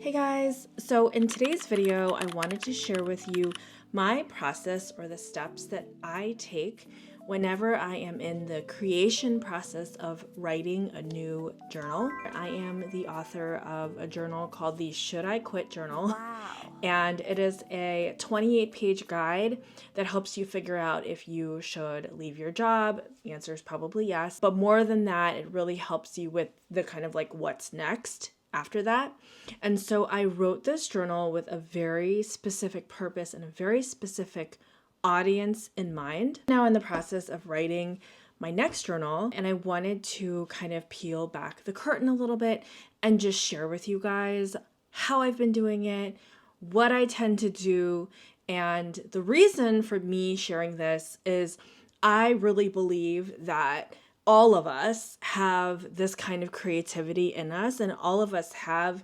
Hey guys, so in today's video, I wanted to share with you my process or the steps that I take whenever I am in the creation process of writing a new journal. I am the author of a journal called the Should I Quit Journal. Wow. And it is a 28-page guide that helps you figure out if you should leave your job. The answer is probably yes. But more than that, it really helps you with the kind of like what's next after that. And so I wrote this journal with a very specific purpose and a very specific audience in mind. Now in the process of writing my next journal, and I wanted to kind of peel back the curtain a little bit and just share with you guys how I've been doing it, what I tend to do. And the reason for me sharing this is I really believe that all of us have this kind of creativity in us, and all of us have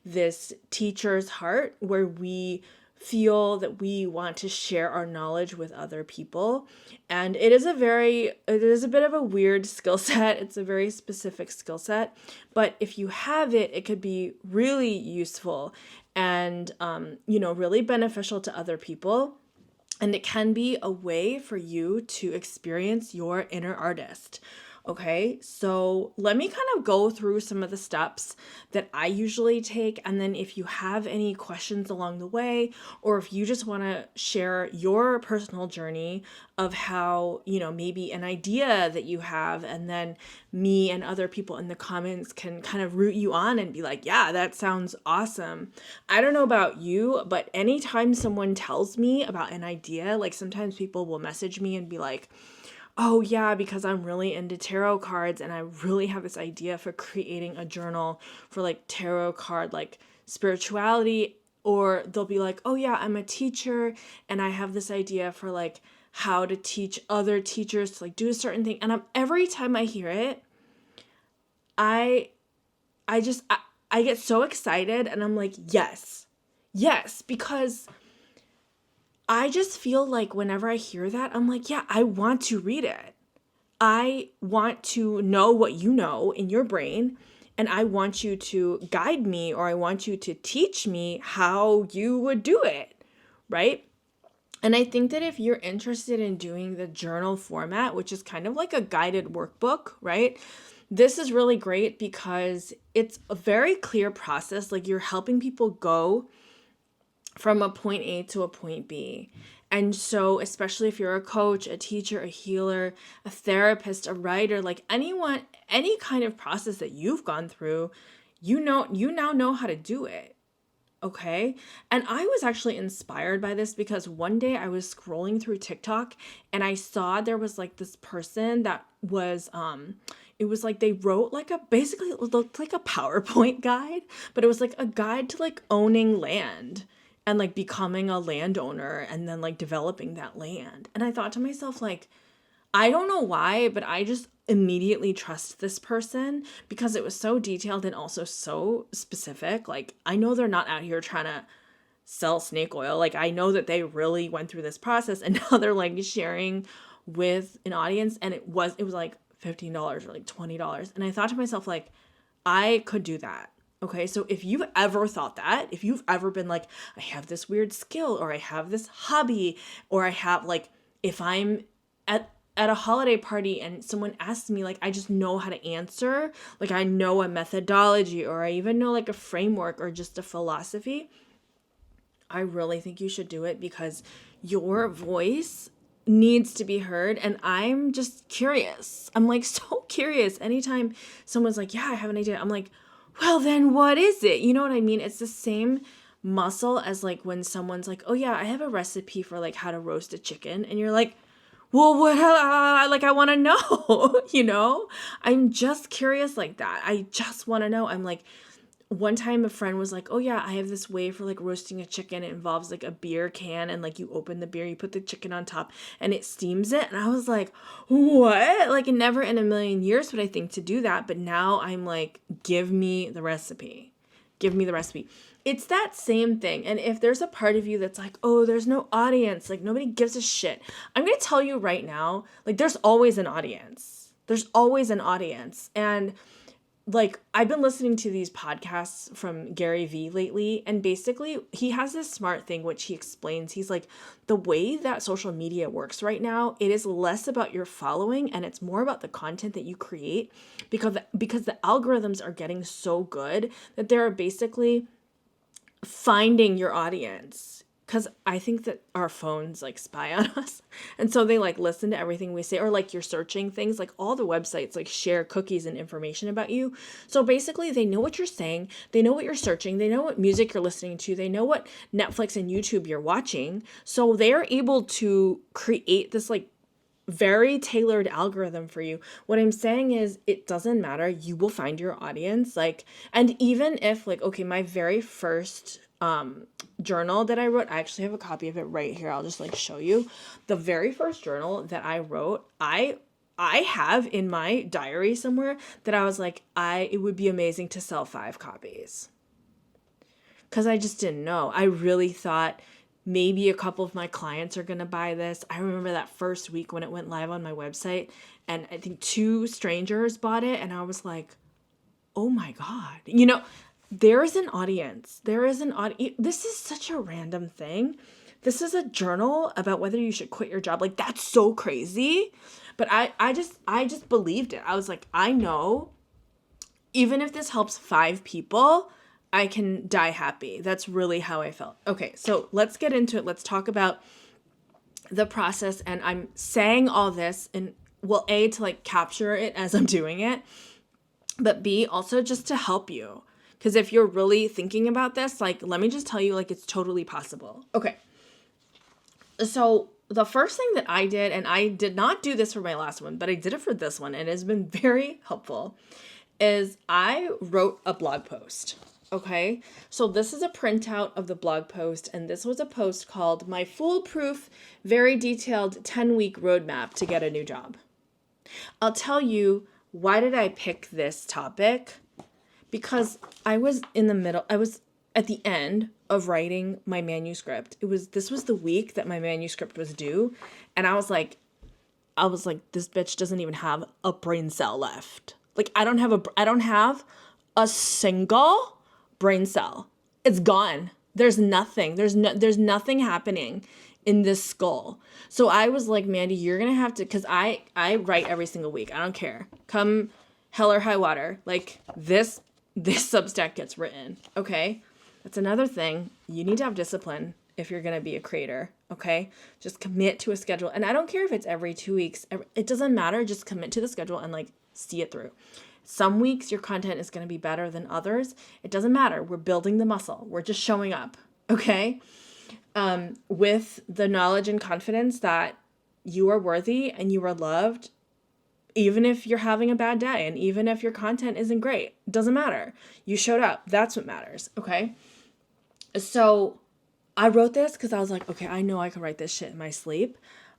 this teacher's heart where we feel that we want to share our knowledge with other people. And it is a bit of a weird skill set. It's a very specific skill set, but if you have it, it could be really useful and really beneficial to other people. And it can be a way for you to experience your inner artist. Okay, so let me kind of go through some of the steps that I usually take. And then if you have any questions along the way, or if you just want to share your personal journey of how, maybe an idea that you have, and then me and other people in the comments can kind of root you on and be like, yeah, that sounds awesome. I don't know about you, but anytime someone tells me about an idea, like sometimes people will message me and be like, oh yeah, because I'm really into tarot cards and I really have this idea for creating a journal for like tarot card, like spirituality. Or they'll be like, oh yeah, I'm a teacher and I have this idea for like how to teach other teachers to like do a certain thing. And every time I hear it, I get so excited and I'm like, yes, because I just feel like whenever I hear that, I'm like, yeah, I want to read it. I want to know what you know in your brain, and I want you to guide me, or I want you to teach me how you would do it, right? And I think that if you're interested in doing the journal format, which is kind of like a guided workbook, right? This is really great because it's a very clear process. Like you're helping people go from a point A to a point B. And so, especially if you're a coach, a teacher, a healer, a therapist, a writer, like anyone, any kind of process that you've gone through, you now know how to do it. Okay. And I was actually inspired by this because one day I was scrolling through TikTok and I saw there was like this person that was, it was like they wrote like basically it looked like a PowerPoint guide, but it was like a guide to like owning land and like becoming a landowner and then like developing that land. And I thought to myself, like, I don't know why, but I just immediately trust this person because it was so detailed and also so specific. Like, I know they're not out here trying to sell snake oil. Like, I know that they really went through this process and now they're like sharing with an audience. And it was like $15 or like $20. And I thought to myself, like, I could do that. Okay, so if you've ever thought that, if you've ever been like, I have this weird skill, or I have this hobby, or I have like, if I'm at a holiday party and someone asks me, like, I just know how to answer, like I know a methodology, or I even know like a framework or just a philosophy, I really think you should do it because your voice needs to be heard. And I'm just curious. I'm like so curious. Anytime someone's like, yeah, I have an idea, I'm like, well, then what is it? You know what I mean? It's the same muscle as like when someone's like, oh yeah, I have a recipe for like how to roast a chicken. And you're like, well, what, like, I want to know, I'm just curious like that. I just want to know. I'm like, one time a friend was like, oh yeah, I have this way for like roasting a chicken. It involves like a beer can and like you open the beer, you put the chicken on top and it steams it. And I was like, what? Like never in a million years would I think to do that. But now I'm like, give me the recipe. Give me the recipe. It's that same thing. And if there's a part of you that's like, oh, there's no audience, like nobody gives a shit, I'm going to tell you right now, like there's always an audience. There's always an audience. And like I've been listening to these podcasts from Gary Vee lately, and basically he has this smart thing which he explains. He's like, the way that social media works right now, it is less about your following and it's more about the content that you create, because the algorithms are getting so good that they're basically finding your audience. Because I think that our phones like spy on us. And so they like listen to everything we say, or like you're searching things, like all the websites like share cookies and information about you. So basically they know what you're saying, they know what you're searching, they know what music you're listening to, they know what Netflix and YouTube you're watching. So they're able to create this like very tailored algorithm for you. What I'm saying is it doesn't matter. You will find your audience. Like, and even if like, okay, my very first journal that I wrote, I actually have a copy of it right here. I'll just like show you. The very first journal that I wrote, I have in my diary somewhere that I was like, it would be amazing to sell 5 copies. Cause I just didn't know. I really thought maybe a couple of my clients are going to buy this. I remember that first week when it went live on my website, and I think 2 strangers bought it, and I was like, oh my God, there is an audience. There is an audience. This is such a random thing. This is a journal about whether you should quit your job. Like, that's so crazy. But I just believed it. I was like, I know, even if this helps 5 people, I can die happy. That's really how I felt. Okay, so let's get into it. Let's talk about the process. And I'm saying all this and, well, A, to like capture it as I'm doing it, but B, also just to help you. Because if you're really thinking about this, like, let me just tell you, like, it's totally possible. Okay. So the first thing that I did, and I did not do this for my last one, but I did it for this one, and it has been very helpful, is I wrote a blog post. Okay. So this is a printout of the blog post, and this was a post called My Foolproof, Very Detailed 10-Week Roadmap to Get a New Job. I'll tell you, why did I pick this topic? Because I was at the end of writing my manuscript. This was the week that my manuscript was due. And I was like, this bitch doesn't even have a brain cell left. Like, I don't have a single brain cell. It's gone. There's nothing. There's nothing happening in this skull. So I was like, Mandy, you're going to have to, cause I write every single week. I don't care. Come hell or high water. Like, this Substack gets written, okay? That's another thing. You need to have discipline if you're going to be a creator, okay? Just commit to a schedule. And I don't care if it's every 2 weeks. It doesn't matter. Just commit to the schedule and like see it through. Some weeks your content is going to be better than others. It doesn't matter. We're building the muscle. We're just showing up, okay? With the knowledge and confidence that you are worthy and you are loved, even if you're having a bad day and even if your content isn't great, it doesn't matter. You showed up. That's what matters. Okay. So I wrote this because I was like, okay, I know I can write this shit in my sleep.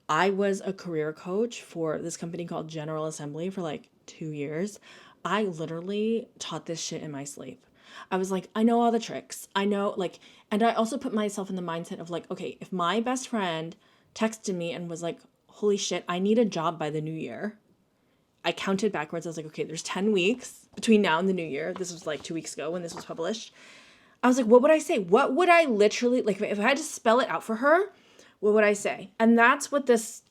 I was a career coach for this company called General Assembly for like 2 years. I literally taught this shit in my sleep. I was like, I know all the tricks. I know, like, and I also put myself in the mindset of like, okay, if my best friend texted me and was like, holy shit, I need a job by the new year. I counted backwards. I was like, okay, there's 10 weeks between now and the new year. This was like 2 weeks ago when this was published. I was like, what would I say? What would I literally, like, if I had to spell it out for her, what would I say? And that's what this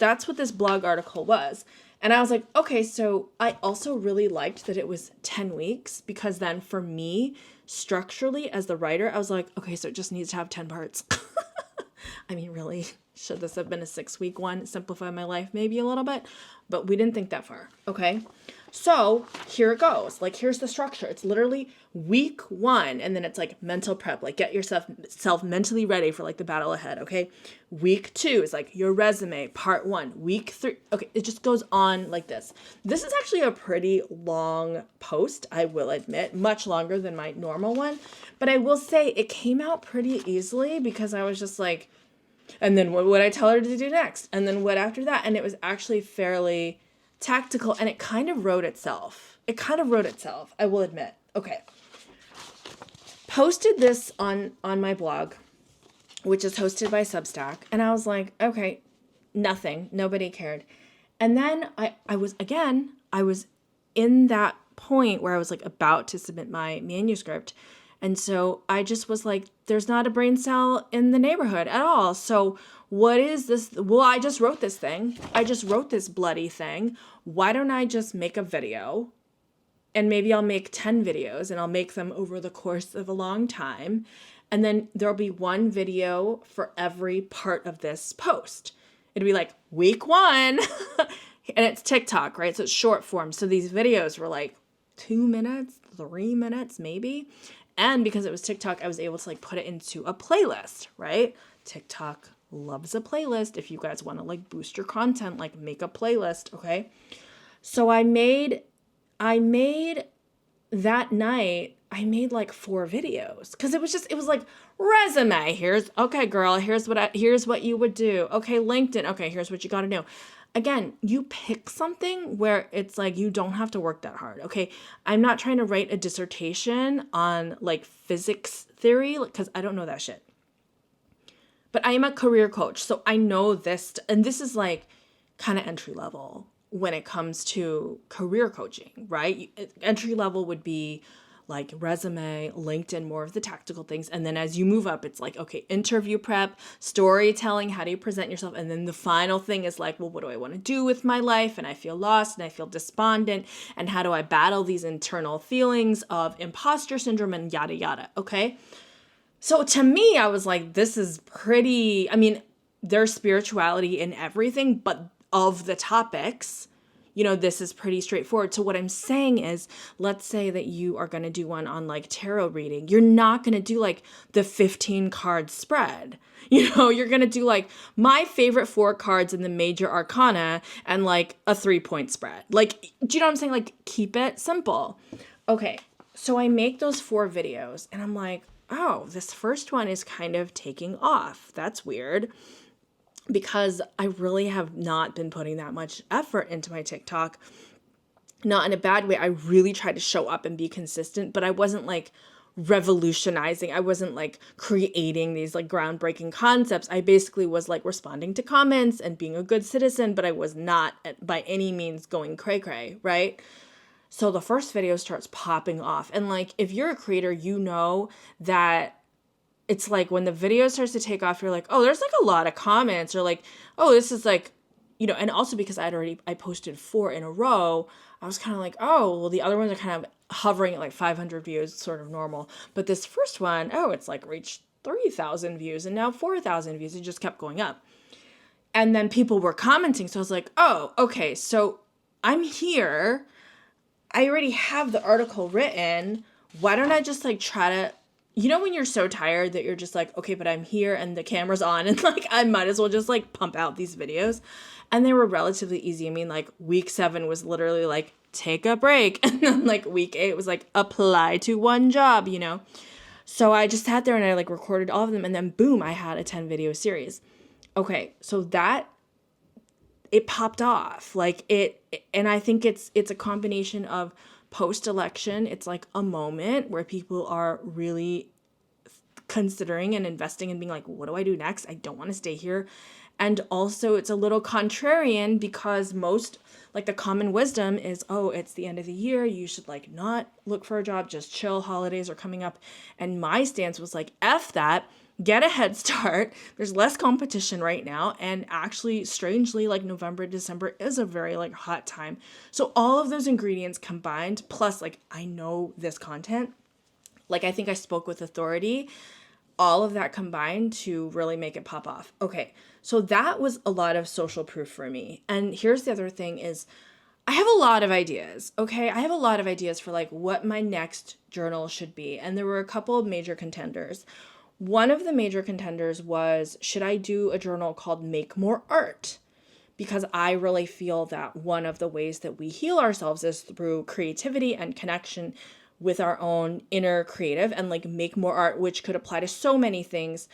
blog article was. And I was like, okay, so I also really liked that it was 10 weeks because then for me, structurally as the writer, I was like, okay, so it just needs to have 10 parts. I mean, really, should this have been a 6-week one? Simplify my life maybe a little bit, but we didn't think that far, okay? So here it goes. Like, here's the structure. It's literally week 1, and then it's like mental prep, like get yourself mentally ready for like the battle ahead, okay? Week 2 is like your resume, part 1. Week 3, okay, it just goes on like this. This is actually a pretty long post, I will admit, much longer than my normal one, but I will say it came out pretty easily because I was just like, and then what would I tell her to do next? And then what after that? And it was actually fairly tactical, and it kind of wrote itself. I will admit. Okay. Posted this on my blog, which is hosted by Substack, and I was like, okay, nothing. Nobody cared. And then I was in that point where I was like about to submit my manuscript. And so I just was like, there's not a brain cell in the neighborhood at all. So what is this? Well, I just wrote this thing. I just wrote this bloody thing. Why don't I just make a video? And maybe I'll make 10 videos and I'll make them over the course of a long time. And then there'll be one video for every part of this post. It'd be like week 1 and it's TikTok, right? So it's short form. So these videos were like 2 minutes, 3 minutes, maybe. And because it was TikTok, I was able to like put it into a playlist, right? TikTok loves a playlist. If you guys want to like boost your content, like make a playlist. Okay. So I made that night, I made like 4 videos because it was like resume. Here's, okay, girl, here's what you would do. Okay, LinkedIn. Okay, here's what you got to do. Again, you pick something where it's like you don't have to work that hard. Okay, I'm not trying to write a dissertation on like physics theory because I don't know that shit. But I am a career coach, so I know this, and this is like kind of entry level when it comes to career coaching, right? Entry level would be like resume, LinkedIn, more of the tactical things. And then as you move up, it's like, okay, interview prep, storytelling, how do you present yourself? And then the final thing is like, well, what do I want to do with my life? And I feel lost and I feel despondent. And how do I battle these internal feelings of imposter syndrome and yada, yada, okay? So to me, I was like, this is pretty, I mean, there's spirituality in everything, but of the topics, you know, this is pretty straightforward. So what I'm saying is, let's say that you are going to do one on like tarot reading. You're not going to do like the 15 card spread. You know, you're going to do like my favorite 4 cards in the major arcana and like a 3-point spread. Like, do you know what I'm saying? Like, keep it simple. Okay. So I make those 4 videos and I'm like, oh, this first one is kind of taking off. That's weird. Because I really have not been putting that much effort into my TikTok. Not in a bad way. I really tried to show up and be consistent, but I wasn't like revolutionizing. I wasn't like creating these like groundbreaking concepts. I basically was like responding to comments and being a good citizen, but I was not by any means going cray-cray, right? So the first video starts popping off. And like, if you're a creator, you know that it's like when the video starts to take off, you're like, oh, there's like a lot of comments, or like, oh, this is like, you know, and also because I posted 4 in a row, I was kind of like, oh, well, the other ones are kind of hovering at like 500 views, sort of normal. But this first one, oh, it's like reached 3,000 views and now 4,000 views. It just kept going up. And then people were commenting. So I was like, oh, okay, so I'm here. I already have the article written. Why don't I just like try to, you know, when you're so tired that you're just like, okay, but I'm here and the camera's on and like, I might as well just like pump out these videos. And they were relatively easy. I mean, like week 7 was literally like, take a break. And then like week 8 was like, apply to one job, you know? So I just sat there and I like recorded all of them. And then boom, I had a 10 video series. Okay. So that, it popped off like and I think it's a combination of post-election, it's like a moment where people are really considering and investing and being like, what do I do next? I don't want to stay here. And also it's a little contrarian because most, like the common wisdom is, oh, it's the end of the year. You should like not look for a job, just chill. Holidays are coming up. And my stance was like, F that. Get a head start. There's less competition right now. And actually, strangely, like November, December is a very like hot time. So all of those ingredients combined, plus like I know this content, like I think I spoke with authority, all of that combined to really make it pop off. Okay, so that was a lot of social proof for me. And here's the other thing is I have a lot of ideas, okay? I have a lot of ideas for like what my next journal should be. And there were a couple of major contenders. One of the major contenders was, should I do a journal called Make More Art? Because I really feel that one of the ways that we heal ourselves is through creativity and connection with our own inner creative, and like make more art, which could apply to so many things.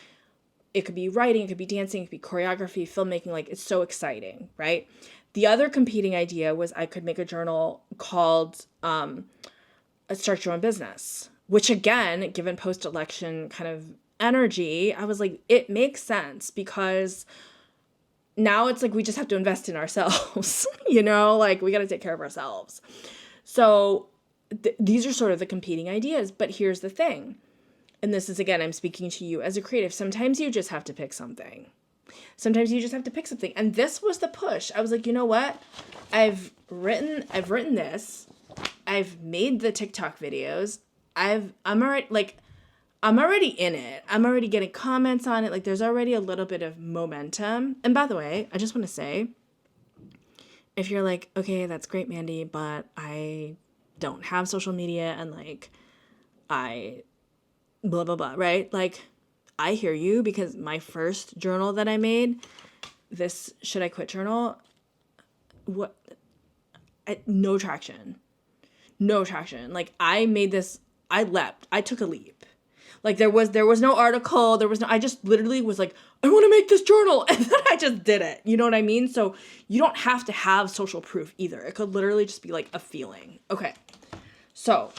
It could be writing, it could be dancing, it could be choreography, filmmaking, like it's so exciting, right? The other competing idea was I could make a journal called Start Your Own Business, which again, given post-election kind of energy, I was like, it makes sense because now it's like we just have to invest in ourselves, you know, like we got to take care of ourselves. So these are sort of the competing ideas. But here's the thing. And this is, again, I'm speaking to you as a creative. Sometimes you just have to pick something. And this was the push. I was like, you know what? I've written this. I've made the TikTok videos. I'm already in it. I'm already getting comments on it. Like, there's already a little bit of momentum. And by the way, I just want to say, if you're like, okay, that's great, Mandy, but I don't have social media and like I blah, blah, blah, right? Like, I hear you, because my first journal that I made, this Should I Quit journal, no traction. Like, I made this, I took a leap. Like, there was no article, I just literally was like, I want to make this journal. And then I just did it. You know what I mean? So you don't have to have social proof either. It could literally just be like a feeling. Okay. So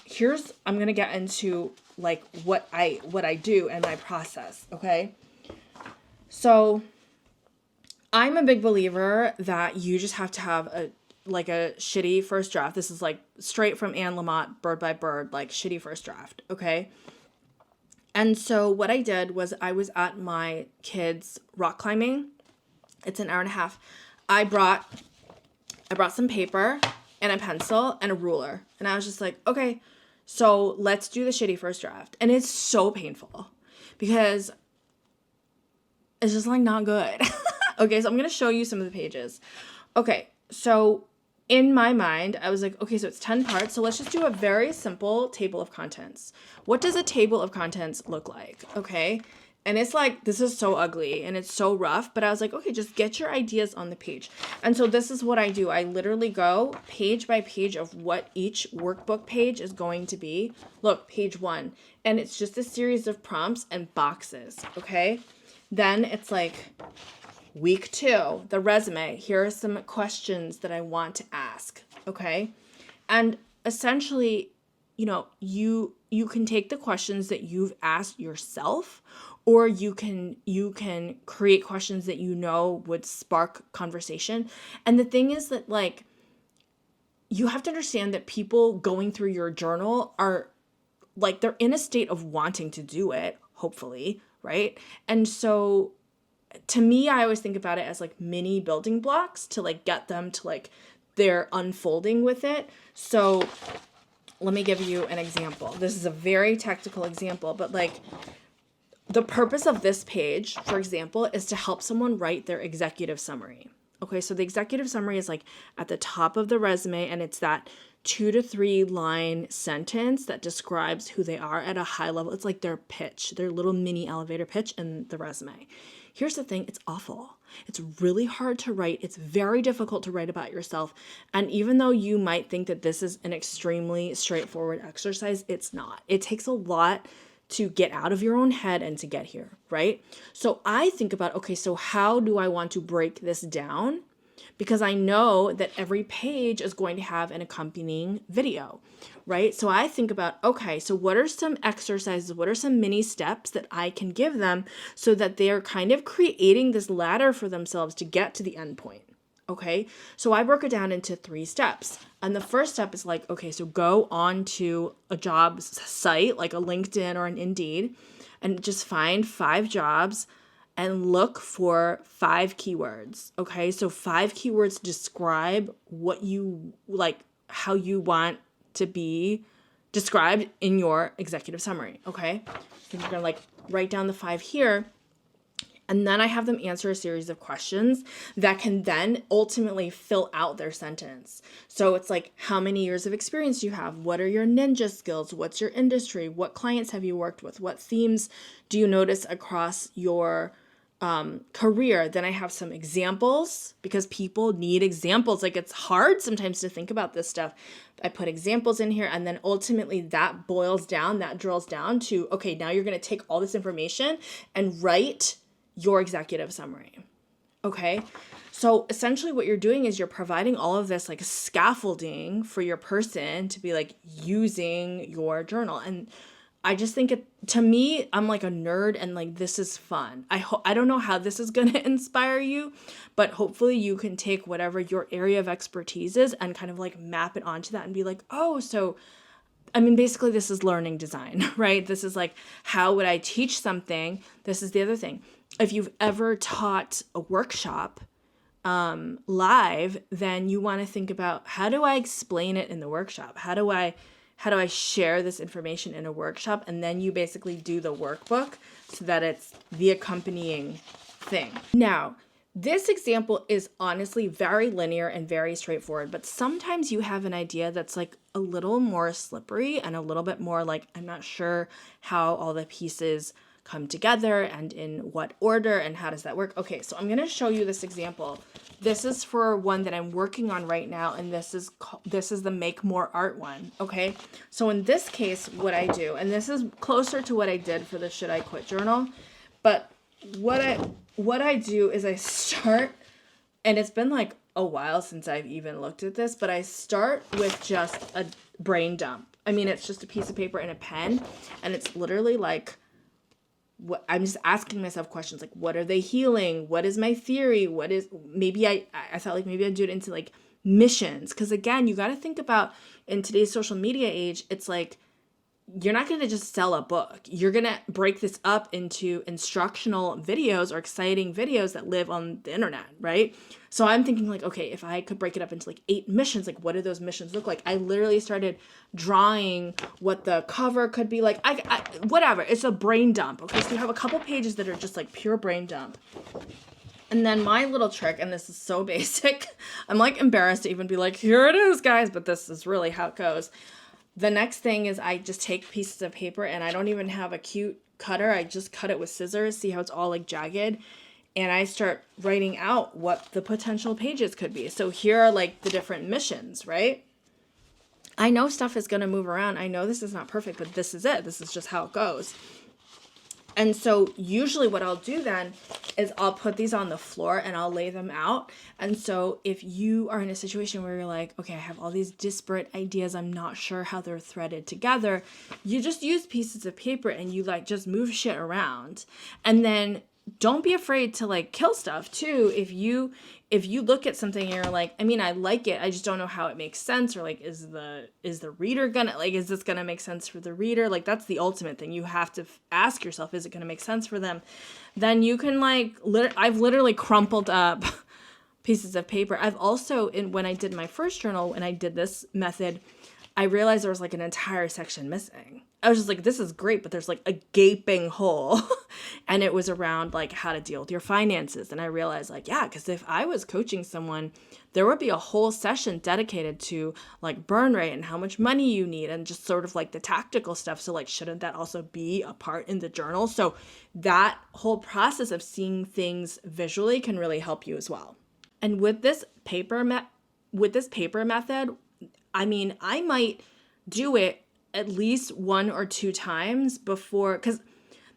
I'm going to get into like what I do and my process. Okay. So I'm a big believer that you just have to have a shitty first draft. This is like straight from Anne Lamott, Bird by Bird, like shitty first draft. Okay. And so what I did was I was at my kids' rock climbing. It's an hour and a half. I brought some paper and a pencil and a ruler. And I was just like, okay, so let's do the shitty first draft. And it's so painful because it's just like not good. Okay, so I'm going to show you some of the pages. Okay, so in my mind, I was like, okay, so it's 10 parts. So let's just do a very simple table of contents. What does a table of contents look like? Okay. And it's like, this is so ugly and it's so rough, but I was like, okay, just get your ideas on the page. And so this is what I do. I literally go page by page of what each workbook page is going to be. Look, page 1. And it's just a series of prompts and boxes. Okay. Then it's like, week 2, the resume. Here are some questions that I want to ask. Okay. And essentially, you can take the questions that you've asked yourself, or you can create questions that would spark conversation. And the thing is that, like, you have to understand that people going through your journal are like, they're in a state of wanting to do it, hopefully, right? And so to me, I always think about it as like mini building blocks to like get them to like they're unfolding with it. So let me give you an example. This is a very technical example, but like the purpose of this page, for example, is to help someone write their executive summary. Okay, so the executive summary is like at the top of the resume, and it's that 2 to 3 line sentence that describes who they are at a high level. It's like their pitch, their little mini elevator pitch in the resume. Here's the thing, it's awful. It's really hard to write. It's very difficult to write about yourself. And even though you might think that this is an extremely straightforward exercise, it's not. It takes a lot to get out of your own head and to get here, right? So I think about, okay, so how do I want to break this down? Because I know that every page is going to have an accompanying video, right? So I think about, okay, so what are some exercises? What are some mini steps that I can give them so that they're kind of creating this ladder for themselves to get to the end point? Okay, so I broke it down into 3 steps. And the first step is like, okay, so go on to a job site like a LinkedIn or an Indeed and just find 5 jobs and look for 5 keywords. Okay, so 5 keywords describe what you like, how you want to be described in your executive summary. Okay, so you're gonna like write down the 5 here. And then I have them answer a series of questions that can then ultimately fill out their sentence. So it's like, how many years of experience do you have? What are your ninja skills? What's your industry? What clients have you worked with? What themes do you notice across your career? Then I have some examples because people need examples. Like, it's hard sometimes to think about this stuff. I put examples in here, and then ultimately that drills down to, okay, now you're going to take all this information and write your executive summary. Okay. So essentially what you're doing is you're providing all of this like scaffolding for your person to be like using your journal. And I just think to me, I'm like a nerd and like, this is fun. I don't know how this is going to inspire you, but hopefully you can take whatever your area of expertise is and kind of like map it onto that and be like, oh, so I mean, basically this is learning design, right? This is like, how would I teach something? This is the other thing. If you've ever taught a workshop live, then you want to think about, how do I explain it in the workshop? How do I share this information in a workshop? And then you basically do the workbook so that it's the accompanying thing. Now, this example is honestly very linear and very straightforward, but sometimes you have an idea that's like a little more slippery and a little bit more like, I'm not sure how all the pieces come together and in what order and how does that work. Okay, so I'm going to show you this example. This is for one that I'm working on right now, and this is the Make More Art one, okay? So in this case, what I do, and this is closer to what I did for the Should I Quit journal, but what I do is I start, and it's been like a while since I've even looked at this, but I start with just a brain dump. I mean, it's just a piece of paper and a pen, and it's literally like, what I'm just asking myself questions like, what are they healing? What is my theory? What is, maybe I felt like maybe I'd do it into like missions. Because again, you got to think about, in today's social media age, it's like, you're not going to just sell a book. You're going to break this up into instructional videos or exciting videos that live on the internet, right? So I'm thinking like, okay, if I could break it up into like 8 missions, like what do those missions look like? I literally started drawing what the cover could be like. I whatever. It's a brain dump. Okay, so you have a couple pages that are just like pure brain dump. And then my little trick, and this is so basic, I'm like embarrassed to even be like, here it is, guys, but this is really how it goes. The next thing is I just take pieces of paper, and I don't even have a cute cutter. I just cut it with scissors. See how it's all like jagged? And I start writing out what the potential pages could be. So here are like the different missions, right? I know stuff is going to move around. I know this is not perfect, but this is it. This is just how it goes. And so usually what I'll do then is I'll put these on the floor and I'll lay them out. And so if you are in a situation where you're like, okay, I have all these disparate ideas, I'm not sure how they're threaded together, you just use pieces of paper and you like just move shit around. And then don't be afraid to like kill stuff too. If you look at something and you're like, I mean, I like it, I just don't know how it makes sense, or like, is the reader gonna, like, is this gonna make sense for the reader? Like, that's the ultimate thing. You have to ask yourself, is it gonna make sense for them? Then you can like, I've literally crumpled up pieces of paper. I've also, when I did my first journal, and I did this method, I realized there was like an entire section missing. I was just like, this is great, but there's like a gaping hole. And it was around like how to deal with your finances. And I realized like, yeah, because if I was coaching someone, there would be a whole session dedicated to like burn rate and how much money you need and just sort of like the tactical stuff. So like, shouldn't that also be a part in the journal? So that whole process of seeing things visually can really help you as well. And with this paper method, I mean, I might do it at least 1 or 2 times before, because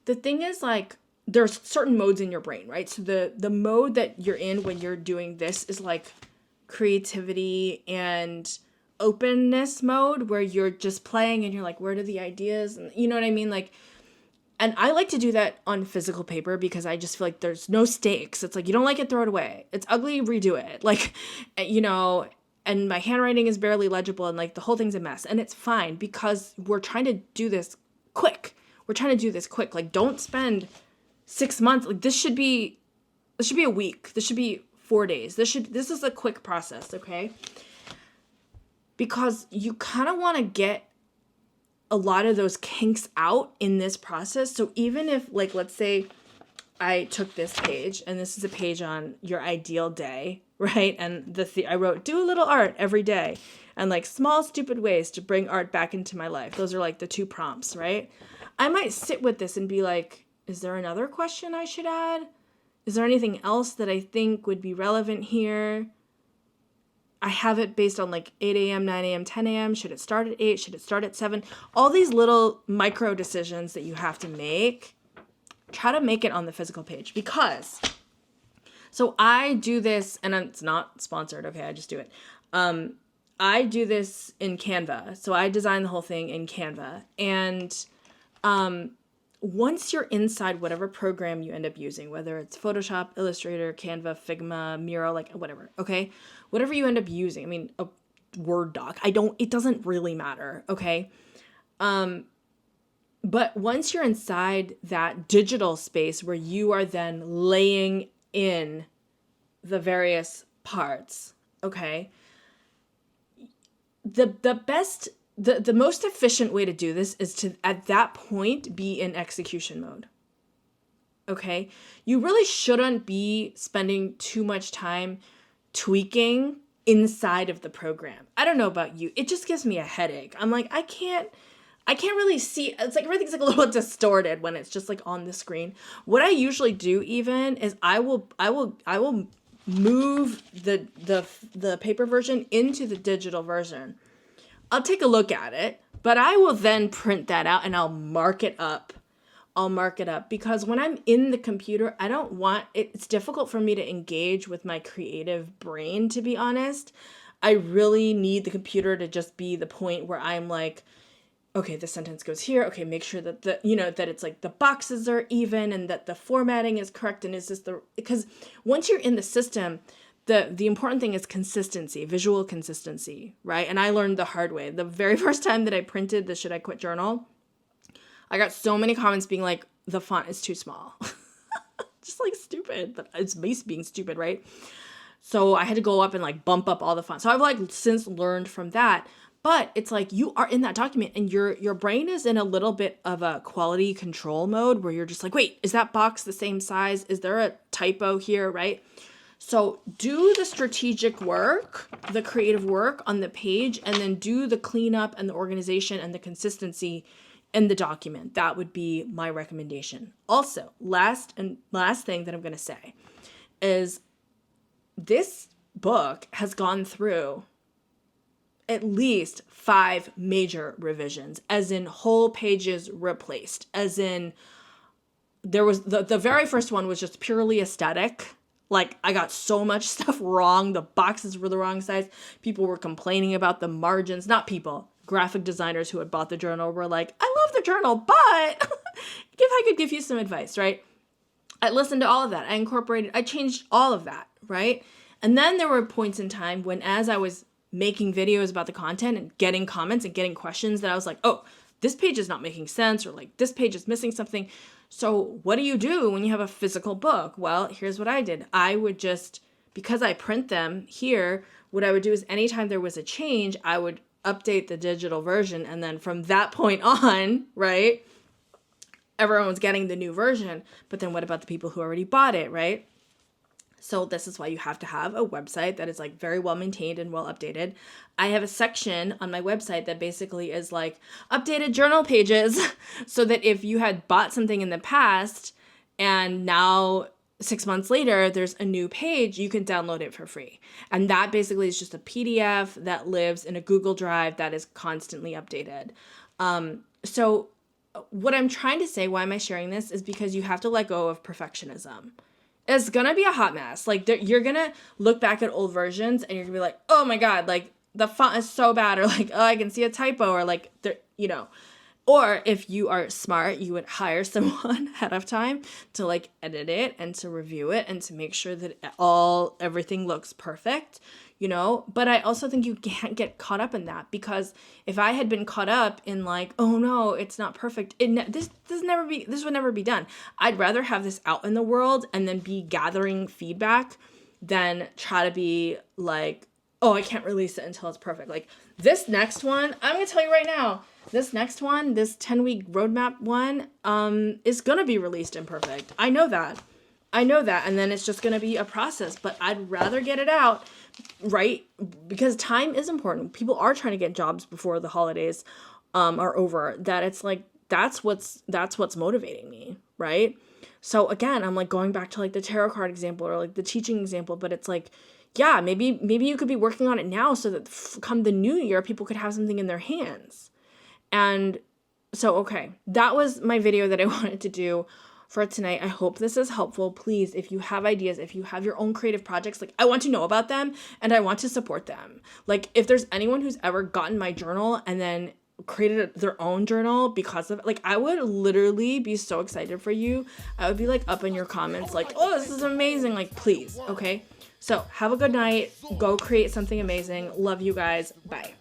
the thing is like, there's certain modes in your brain, right? So the mode that you're in when you're doing this is like creativity and openness mode, where you're just playing and you're like, where do the ideas, and you know what I mean? Like, and I like to do that on physical paper because I just feel like there's no stakes. It's like, you don't like it, throw it away. It's ugly, redo it. Like, you know, and my handwriting is barely legible and like the whole thing's a mess. And it's fine because we're trying to do this quick. Like, don't spend 6 months. Like, this should be a week. This should be 4 days. This is a quick process, okay? Because you kind of want to get a lot of those kinks out in this process. So even if, like, let's say I took this page, and this is a page on your ideal day, right? And I wrote, do a little art every day, and like small stupid ways to bring art back into my life. Those are like the 2 prompts, right? I might sit with this and be like, is there another question I should add? Is there anything else that I think would be relevant here? I have it based on like 8 a.m., 9 a.m., 10 a.m. Should it start at 8? Should it start at 7? All these little micro decisions that you have to make. Try to make it on the physical page, because, so I do this, and it's not sponsored, okay, I just do it. I do this in Canva. So I design the whole thing in Canva. And once you're inside whatever program you end up using, whether it's Photoshop, Illustrator, Canva, Figma, Miro, like whatever, okay? Whatever you end up using, I mean, a Word doc, it doesn't really matter, okay? But once you're inside that digital space where you are then laying in the various parts, okay, the most efficient way to do this is to, at that point, be in execution mode. Okay, you really shouldn't be spending too much time tweaking inside of the program. I don't know about you. It just gives me a headache. I'm like, I can't really see. It's like everything's like a little distorted when it's just like on the screen. What I usually do even is I will move the paper version into the digital version. I'll take a look at it, but I will then print that out and I'll mark it up. Because when I'm in the computer, I don't want it's difficult for me to engage with my creative brain, to be honest. I really need the computer to just be the point where I'm like, okay, the sentence goes here. Okay, make sure that that it's like the boxes are even and that the formatting is correct. And because once you're in the system, the important thing is consistency, visual consistency, right? And I learned the hard way. The very first time that I printed the Should I Quit journal, I got so many comments being like, the font is too small. Just like stupid, but it's based being stupid, right? So I had to go up and like bump up all the fonts. So I've like since learned from that. But it's like you are in that document and your brain is in a little bit of a quality control mode where you're just like, wait, is that box the same size? Is there a typo here, right? So do the strategic work, the creative work on the page, and then do the cleanup and the organization and the consistency in the document. That would be my recommendation. Also, last thing that I'm going to say is this book has gone through at least 5 major revisions, as in whole pages replaced, as in there was the very first one was just purely aesthetic. Like I got so much stuff wrong. The boxes were the wrong size. People were complaining about the margins. Not people, graphic designers who had bought the journal were like, I love the journal, but if I could give you some advice, right? I listened to all of that. I changed all of that, right? And then there were points in time when as I was making videos about the content and getting comments and getting questions that I was like, oh, this page is not making sense, or like this page is missing something. So what do you do when you have a physical book? Well, here's what I did. I would just, because I print them here, what I would do is anytime there was a change, I would update the digital version. And then from that point on, right, everyone's getting the new version. But then what about the people who already bought it, right? So this is why you have to have a website that is like very well maintained and well updated. I have a section on my website that basically is like updated journal pages so that if you had bought something in the past and now 6 months later there's a new page, you can download it for free. And that basically is just a PDF that lives in a Google Drive that is constantly updated. So what I'm trying to say, why am I sharing this, is because you have to let go of perfectionism. It's gonna be a hot mess. Like you're gonna look back at old versions and you're gonna be like, oh my God, like the font is so bad, or like, oh, I can see a typo, or like, or if you are smart, you would hire someone ahead of time to like edit it and to review it and to make sure that everything looks perfect, but I also think you can't get caught up in that, because if I had been caught up in like, oh no, it's not perfect, this would never be done. I'd rather have this out in the world and then be gathering feedback than try to be like, oh, I can't release it until it's perfect. Like this next one, I'm gonna tell you right now, this next one, this 10-week roadmap one, is gonna be released imperfect. I know that, and then it's just gonna be a process, but I'd rather get it out, right? Because time is important. People are trying to get jobs before the holidays are over. That it's like, that's what's motivating me, right? So again, I'm like going back to like the tarot card example or like the teaching example, but it's like, yeah, maybe you could be working on it now so that come the new year, people could have something in their hands. And so, okay, that was my video that I wanted to do for tonight. I hope this is helpful. Please, if you have ideas, if you have your own creative projects, like I want to know about them and I want to support them. Like if there's anyone who's ever gotten my journal and then created their own journal because of it, like I would literally be so excited for you. I would be like up in your comments like, oh, this is amazing. Like, please. Okay. So have a good night. Go create something amazing. Love you guys. Bye.